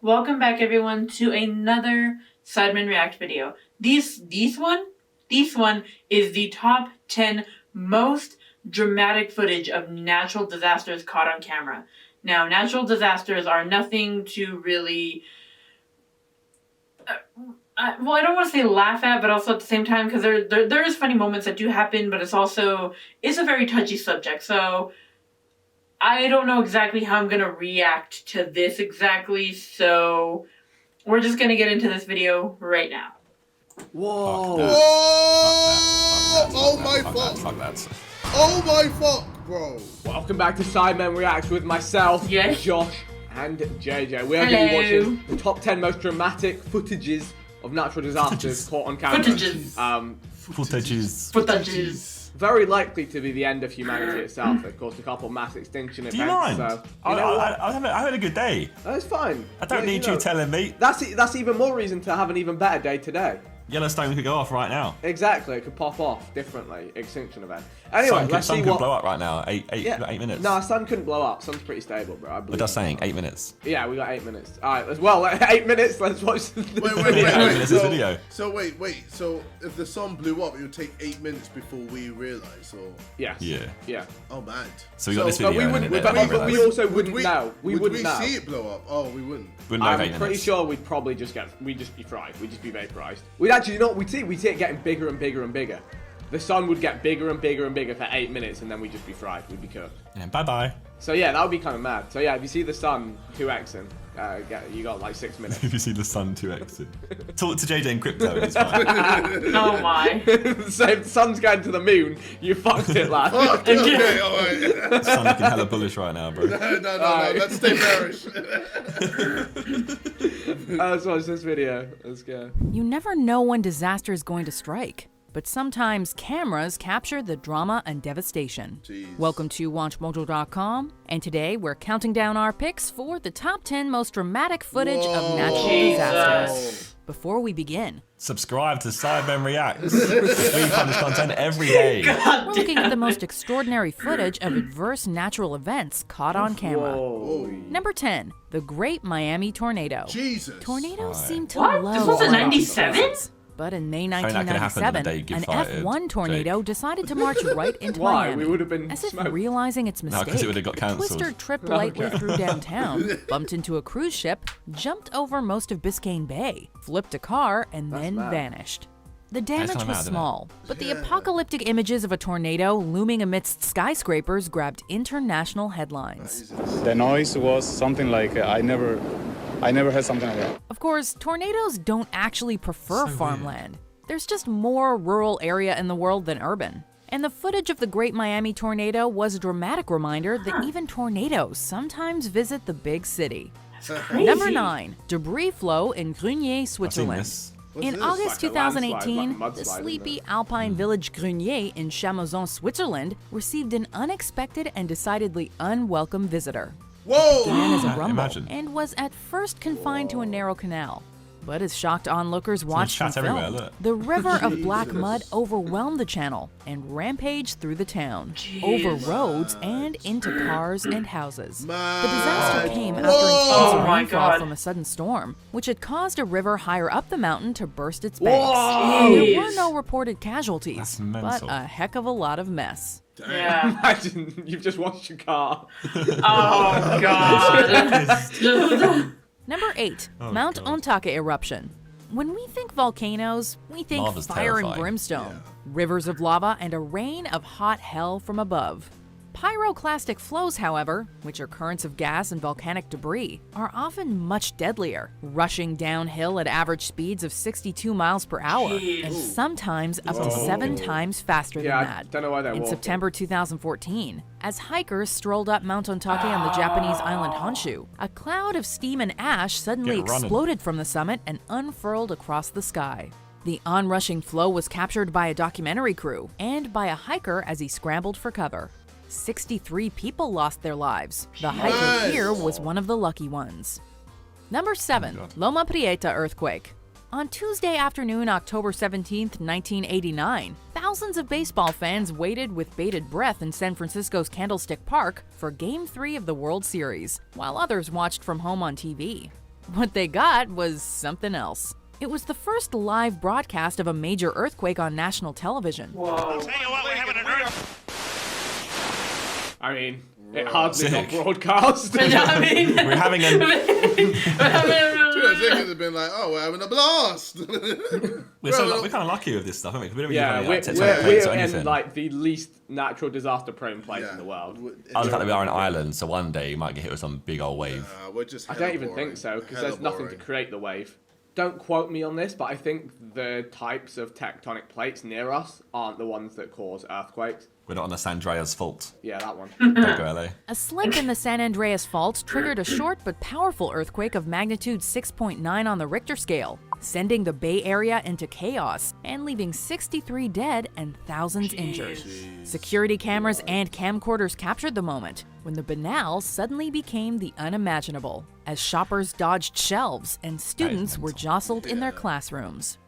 Welcome back, everyone, to another Sidemen React video. This one is the top 10 most dramatic footage of natural disasters caught on camera. Now, natural disasters are nothing to really... I don't want to say laugh at, but also at the same time, because there is funny moments that do happen, but it's a very touchy subject, so... I don't know exactly how I'm going to react to this exactly, so we're just going to get into this video right now. Whoa! Whoa! Oh my fuck! Fuck that. Oh my fuck, bro! Welcome back to Sidemen React with myself, Yes. Josh, and JJ. We are going to be watching the top 10 most dramatic footages of natural disasters caught on camera. Footages. Very likely to be the end of humanity itself. Of course, a couple mass extinction events. Do you mind? So, I had a good day. That's fine. I don't need you telling me. That's even more reason to have an even better day today. Yellowstone could go off right now. Exactly, it could pop off differently. Extinction event. Anyway, let's see sun what. could blow up right now. Eight minutes. No, sun couldn't blow up. Sun's pretty stable, bro. I believe. We're just saying 8 minutes. Yeah, we got 8 minutes. All right, well, 8 minutes. Let's watch the Wait. This is video. So wait. So if the sun blew up, it would take 8 minutes before we realise, or? Yes. Yeah. Oh, mad. So we got this video. But we also wouldn't know. We wouldn't know. Would we see it blow up? Oh, we wouldn't. I'm pretty sure we'd probably just be fried. We'd just be vaporized. We'd actually, you know what we'd see? We'd see it getting bigger and bigger and bigger. The sun would get bigger and bigger and bigger for 8 minutes, and then we'd just be fried. We'd be cooked. Yeah, bye. So yeah, that would be kind of mad. So yeah, if you see the sun 2xing, you got like 6 minutes. If you see the sun 2x. Talk to JJ in crypto and it's fine. Oh my. So if the sun's going to the moon, you fucked it, lad. Okay, alright. Sun looking hella bullish right now, bro. No. Let's stay bearish. Let's watch this video. Let's go. You never know when disaster is going to strike, but sometimes cameras capture the drama and devastation. Jeez. Welcome to WatchMojo.com, and today we're counting down our picks for the top 10 most dramatic footage of natural disasters. Before we begin, Subscribe to Sidemen React. We publish content every day. we're looking at the most extraordinary footage of adverse natural events caught on camera. Whoa. Number 10, the Great Miami Tornado. Jesus. Tornadoes seem to What? love This was in all about 97? events. But in May that could happen on the 1997, day you get an fired, F1 tornado Jake. decided to march right into Why? Miami. We would have been As if smoked. realizing its No, mistake, 'cause it would have got cancelled. Twister tripped lightly through downtown, bumped into a cruise ship, jumped over most of Biscayne Bay, flipped a car, and then mad. vanished. The damage kinda was mad, isn't it? small, but the apocalyptic images of a tornado looming amidst skyscrapers grabbed international headlines. The noise was something like I never had something like that. Of course, tornadoes don't actually prefer farmland. There's just more rural area in the world than urban. And the footage of the Great Miami Tornado was a dramatic reminder that even tornadoes sometimes visit the big city. Crazy. Number 9, debris flow in Grenier, I've seen Switzerland. this. In this? August Like a landslide, 2018, like a the mudslide, sleepy isn't alpine village Grenier in Chamoison, Switzerland, received an unexpected and decidedly unwelcome visitor. Whoa! Began as a rumble Imagine. and was at first confined to a narrow canal. But as shocked onlookers watched from chat everywhere, film, look. the river of black mud overwhelmed the channel and rampaged through the town, over roads and into cars and houses. The disaster came after Oh intense my rainfall God. from a sudden storm, which had caused a river higher up the mountain to burst its banks. Whoa! There were no reported casualties, That's but mental. a heck of a lot of mess. Yeah. Imagine you've just washed your car. Oh god. Number 8, Oh, Mount God. Ontake Eruption. When we think volcanoes, we think Lava's fire and terrifying. brimstone, rivers of lava, and a rain of hot hell from above. Pyroclastic flows, however, which are currents of gas and volcanic debris, are often much deadlier, rushing downhill at average speeds of 62 miles per hour, and sometimes up to 7 times faster Yeah, I than that. don't know why they're In walking. September 2014, as hikers strolled up Mount Ontake on the Japanese island Honshu, a cloud of steam and ash suddenly Get running. exploded from the summit and unfurled across the sky. The onrushing flow was captured by a documentary crew and by a hiker as he scrambled for cover. 63 people lost their lives. The hiker here was one of the lucky ones. Number 7, Loma Prieta earthquake. On Tuesday afternoon, October 17th, 1989, thousands of baseball fans waited with bated breath in San Francisco's Candlestick Park for Game 3 of the World Series, while others watched from home on TV. What they got was something else. It was the first live broadcast of a major earthquake on national television. Whoa. I mean, it hardly got Sick. broadcast. I mean, We're having a 2 seconds have been like, oh, we're having a blast. we're kind of lucky with this stuff, aren't we? 'Cause we don't really Yeah, have we're, any tectonic plates or we're anything. in like the least natural disaster prone place Yeah. in the world. Other the fact that we are an island, so one day you might get hit with some big old wave. We're just I hella don't even boring. think so, because Hella there's nothing to boring. create the wave. Don't quote me on this, but I think the types of tectonic plates near us aren't the ones that cause earthquakes. We're not on the San Andreas Fault. Yeah, that one. Don't go LA. A slip in the San Andreas Fault triggered a short but powerful earthquake of magnitude 6.9 on the Richter scale, sending the Bay Area into chaos and leaving 63 dead and thousands injured. Security cameras and camcorders captured the moment when the banal suddenly became the unimaginable, as shoppers dodged shelves and students were jostled in their classrooms.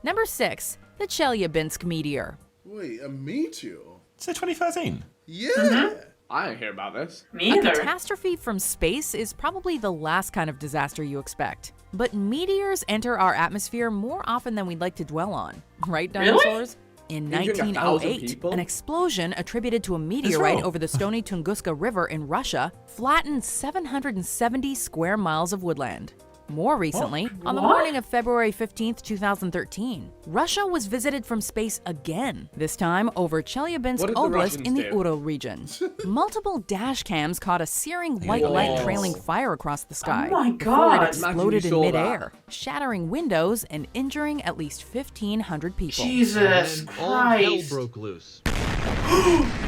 Number 6. The Chelyabinsk Meteor. Wait, a meteor? So 2013. Yeah. I don't hear about this. Me A either. catastrophe from space is probably the last kind of disaster you expect. But meteors enter our atmosphere more often than we'd like to dwell on. Right, dinosaurs? In Injuring 1,000 1908, people? an explosion attributed to a meteorite wrong. over the Stony Tunguska River in Russia flattened 770 square miles of woodland. More recently, on the What? morning of February 15, 2013, Russia was visited from space again, this time over Chelyabinsk What did the Oblast Russians in the do? Ural region. Multiple dash cams caught a searing white Whoa. light trailing fire across the sky Oh my before God. it Imagine exploded you in saw midair, shattering windows and injuring at least 1,500 people. Jesus And all hell Christ. broke loose.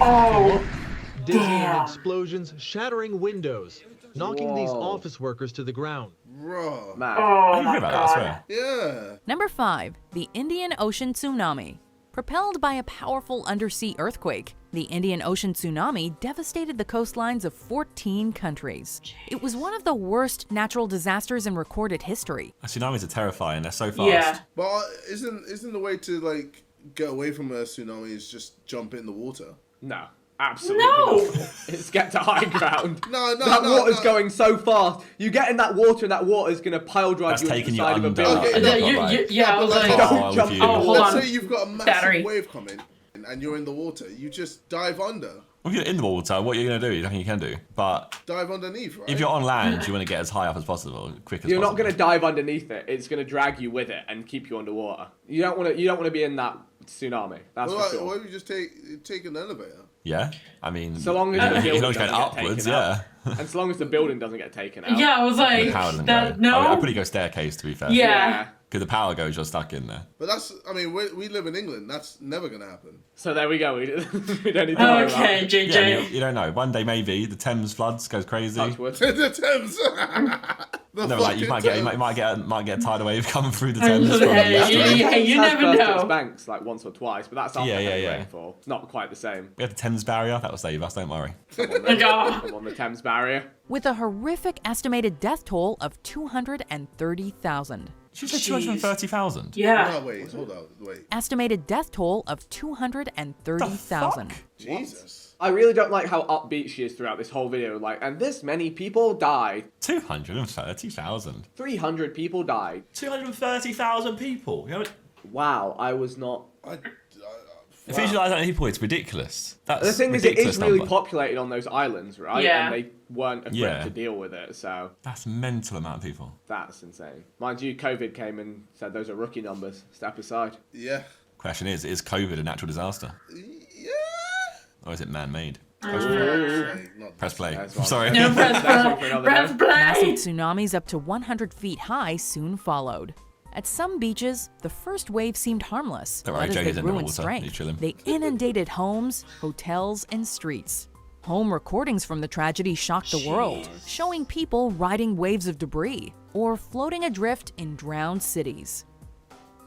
Oh, Dizzying damn. explosions shattering windows, knocking these Whoa. office workers to the ground. Bro. Mad. Oh I my hear about that, I God. swear. Yeah. Number 5. The Indian Ocean Tsunami. Propelled by a powerful undersea earthquake, the Indian Ocean tsunami devastated the coastlines of 14 countries. It was one of the worst natural disasters in recorded history. Tsunamis are terrifying. They're so fast. Yeah. But isn't the way to like get away from a tsunami is just jump in the water? No. Absolutely No. not. It's get to high ground. No, That water's no. going so fast. You get in that water and that water's going to pile drive That's you into taking the you side of a under. building. Okay, Yeah, no, yeah, I was like, Don't Oh, jump with in. you. Oh, hold Let's on. say you've got a massive Battery. wave coming and you're in the water. You just dive under. Well, if you're in the water, what are you going to do? Nothing you can do. But Dive underneath, right? if you're on land, you want to get as high up as possible, quick as You're not possible. going to dive underneath it. It's going to drag you with it and keep you underwater. You don't want to be in that tsunami. That's What for about sure. if you just take an elevator? Yeah, I mean, So long as you're the not building going doesn't get upwards, taken yeah. out. And so long as the building doesn't get taken out. Yeah, I was The like, power doesn't that, go. no. I'd probably go staircase, to be fair. Yeah. Because the power goes, you're stuck in there. But that's, I mean, we live in England. That's never gonna happen. So there we go. We don't need to worry about Okay, it. JJ. Yeah, I mean, you don't know. One day maybe the Thames floods goes crazy. Touch wood. the Thames. The No, like you might fucking get Thames. might get a tidal wave coming through the I Thames. was from like, the hey, estuary. yeah, you Has never burst its know. banks like once or twice, but that's after Yeah, heavy yeah. rainfall. Not quite the same. We have the Thames barrier. That will save us. Don't worry. I'm on the Thames barrier. With a horrific estimated death toll of 230,000. She said 230,000. Yeah. No, wait, hold on, wait. Estimated death toll of 230,000. Jesus. I really don't like how upbeat she is throughout this whole video. Like, and this many people died. 230,000. 300 people died. 230,000 people. You know, Wow, I was not. if you visualize that many people, it's ridiculous. That's The thing is, it ridiculous is really number. populated on those islands, right? Yeah. And they weren't equipped Yeah. to deal with it, so That's a mental amount of people. that's insane. Mind you, COVID came and said those are rookie numbers. Step aside. Yeah. Question is COVID a natural disaster? Yeah. Or is it man-made? Not Press play. That's what- Sorry. No, press That's for another press day. Massive play. tsunamis up to 100 feet high soon followed. At some beaches, the first wave seemed harmless, Don't but worry, as Jodie's they in the grew in water. strength, You chilling. they inundated homes, hotels, and streets. Home recordings from the tragedy shocked the world, showing people riding waves of debris or floating adrift in drowned cities.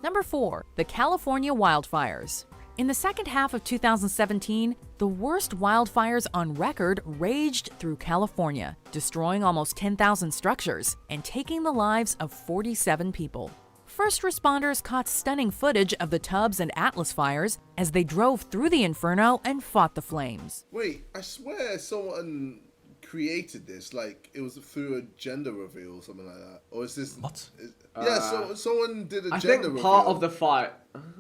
Number 4. The California Wildfires. In the second half of 2017, the worst wildfires on record raged through California, destroying almost 10,000 structures and taking the lives of 47 people. First responders caught stunning footage of the Tubbs and Atlas fires as they drove through the inferno and fought the flames. Wait, I swear someone created this? Like, it was through a gender reveal or something like that? Or is this... What? So someone did a I gender think reveal. part of the fight.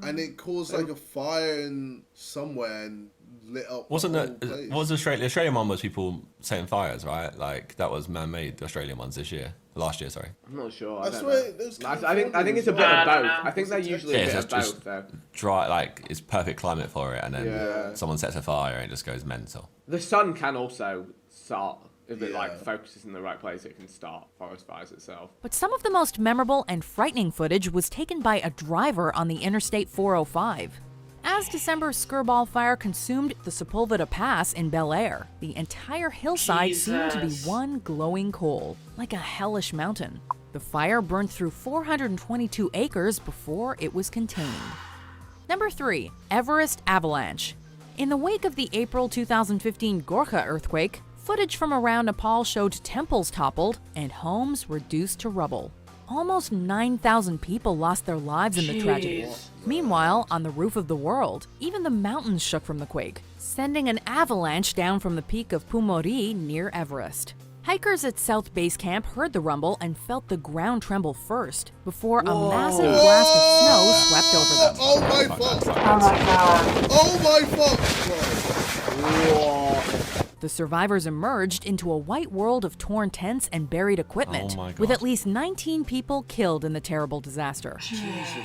And it caused like a fire in somewhere and lit up. Wasn't the it? whole place. What was the Australian one? Was people setting fires, right? Like that was man-made. The Australian ones last year. Sorry. I'm not sure. I swear, there's I think it's a bit I of don't both. know. I think they're usually a bit of both, though. Dry, like it's perfect climate for it, and then Yeah. someone sets a fire and it just goes mental. The sun can also start, if it Yeah. like focuses in the right place, it can start forest fires itself. But some of the most memorable and frightening footage was taken by a driver on the Interstate 405. As December's Skirball fire consumed the Sepulveda Pass in Bel Air, the entire hillside seemed to be Jesus. one glowing coal, like a hellish mountain. The fire burned through 422 acres before it was contained. Number 3, Everest Avalanche. In the wake of the April 2015 Gorkha earthquake, footage from around Nepal showed temples toppled and homes reduced to rubble. Almost 9,000 people lost their lives in the tragedy. Jeez. Meanwhile, on the roof of the world, even the mountains shook from the quake, sending an avalanche down from the peak of Pumori near Everest. Hikers at South Base Camp heard the rumble and felt the ground tremble first, before a massive blast of snow swept over them. Oh my fuck! Oh my god. Oh my fuck! Bro. The survivors emerged into a white world of torn tents and buried equipment, Oh my God. with at least 19 people killed in the terrible disaster.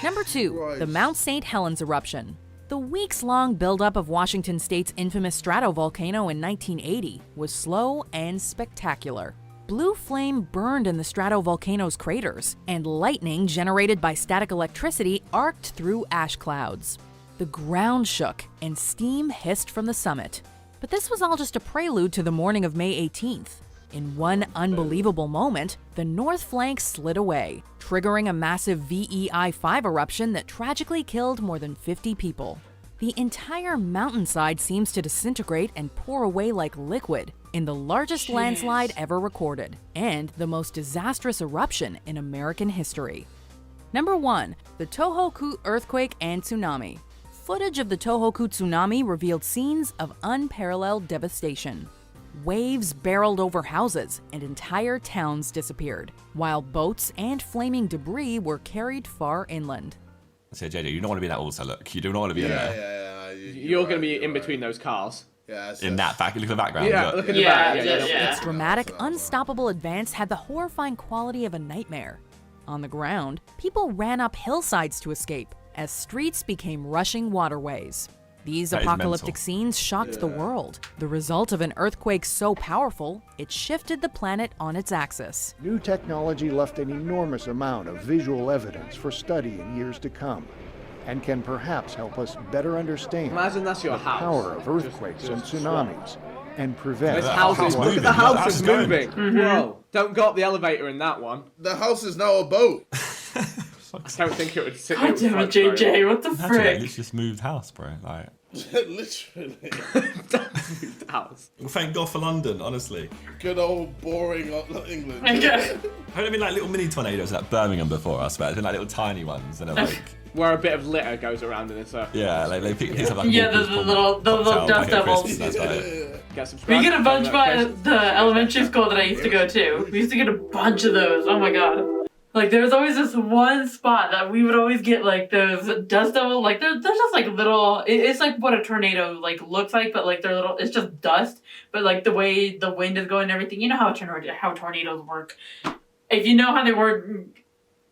Number 2, Christ. the Mount St. Helens eruption. The weeks-long buildup of Washington State's infamous stratovolcano in 1980 was slow and spectacular. Blue flame burned in the stratovolcano's craters, and lightning generated by static electricity arced through ash clouds. The ground shook, and steam hissed from the summit. But this was all just a prelude to the morning of May 18th. In one unbelievable moment, the north flank slid away, triggering a massive VEI-5 eruption that tragically killed more than 50 people. The entire mountainside seems to disintegrate and pour away like liquid in the largest landslide ever recorded, and the most disastrous eruption in American history. Number 1, the Tohoku earthquake and tsunami. Footage of the Tohoku tsunami revealed scenes of unparalleled devastation. Waves barreled over houses and entire towns disappeared, while boats and flaming debris were carried far inland. So JJ, you don't want to be in that also. Look, you do not want to be in there. Yeah. You're going to be in between those cars. Yeah, In that back, look at the background. Yeah, look. look at the Yeah, back. yeah. Its dramatic, unstoppable advance had the horrifying quality of a nightmare. On the ground, people ran up hillsides to escape, as streets became rushing waterways. These That is apocalyptic mental. scenes shocked the world, the result of an earthquake so powerful, it shifted the planet on its axis. New technology left an enormous amount of visual evidence for study in years to come, and can perhaps help us better understand Imagine that's your the house. power of earthquakes and tsunamis, and prevent This That house house is moving. look at the house That is house is going. moving. Whoa! Don't go up the elevator in that one. The house is now a boat. I don't think it would sit. God damn it, JJ, what the Imagine that, frick? it's just moved house, bro. Like, Literally. house. well, thank God for London, honestly. Good old boring England. Okay. Have there been like little mini tornadoes like Birmingham before us, but it's been like little tiny ones, and they're like, Where a bit of litter goes around in a circle. yeah, like they pick up like Yeah, Walker's the Pond little cocktail dust back at devils. Christmas, that's like, Get some We get a scratch, bunch get by that the elementary school that I used to go to. We used to get a bunch of those. Oh my god. Like there was always this one spot that we would always get like those dust devils. Like they're just like little. It's like what a tornado like looks like, but like they're little. It's just dust. But like the way the wind is going and everything, you know how tornadoes work. If you know how they work,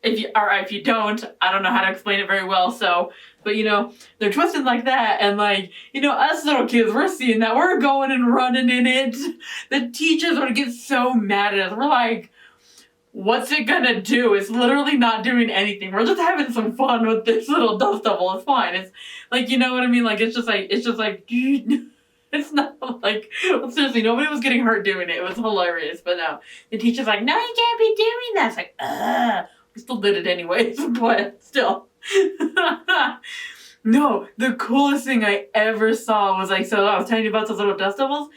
if you don't, I don't know how to explain it very well. So, but you know they're twisted like that, and like you know us little kids, we're seeing that, we're going and running in it. The teachers would get so mad at us. We're like, what's it gonna do? It's literally not doing anything. We're just having some fun with this little dust devil. It's fine. It's like, you know what I mean? Like, it's just like, it's not like, seriously, nobody was getting hurt doing it. It was hilarious. But no, the teacher's like, no, you can't be doing that. It's like, we still did it anyways, but still. No, the coolest thing I ever saw was like, so I was telling you about those little dust devils.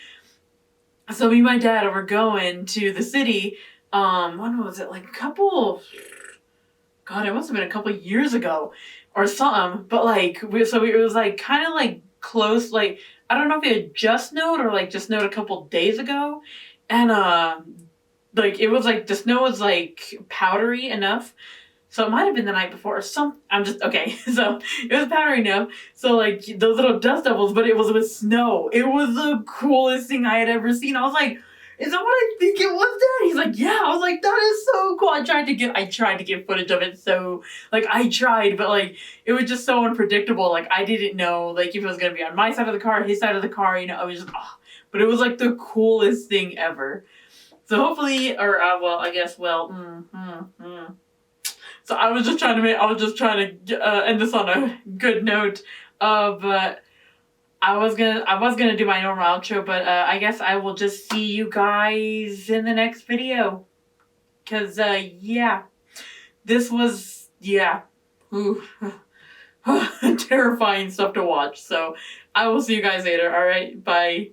So me and my dad were going to the city. When was it? Like God, it must have been a couple years ago or something. But like, it was like kind of like close. Like, I don't know if it had just snowed or like just snowed a couple days ago. And like it was like the snow was like powdery enough. So it might have been the night before or some. I'm just okay. So it was powdery enough. So like those little dust devils, but it was with snow. It was the coolest thing I had ever seen. I was like, "Is that what I think it was, Dad?" He's like, "Yeah." I was like, "That is so cool." I tried to get footage of it. So like I tried, but like it was just so unpredictable. Like I didn't know like if it was gonna be on my side of the car, his side of the car. You know, I was just but it was like the coolest thing ever. So hopefully, or well, I guess, So I was just trying to end this on a good note. But I was gonna do my normal outro, but I guess I will just see you guys in the next video. Cause yeah, this was terrifying stuff to watch. So I will see you guys later. All right, bye.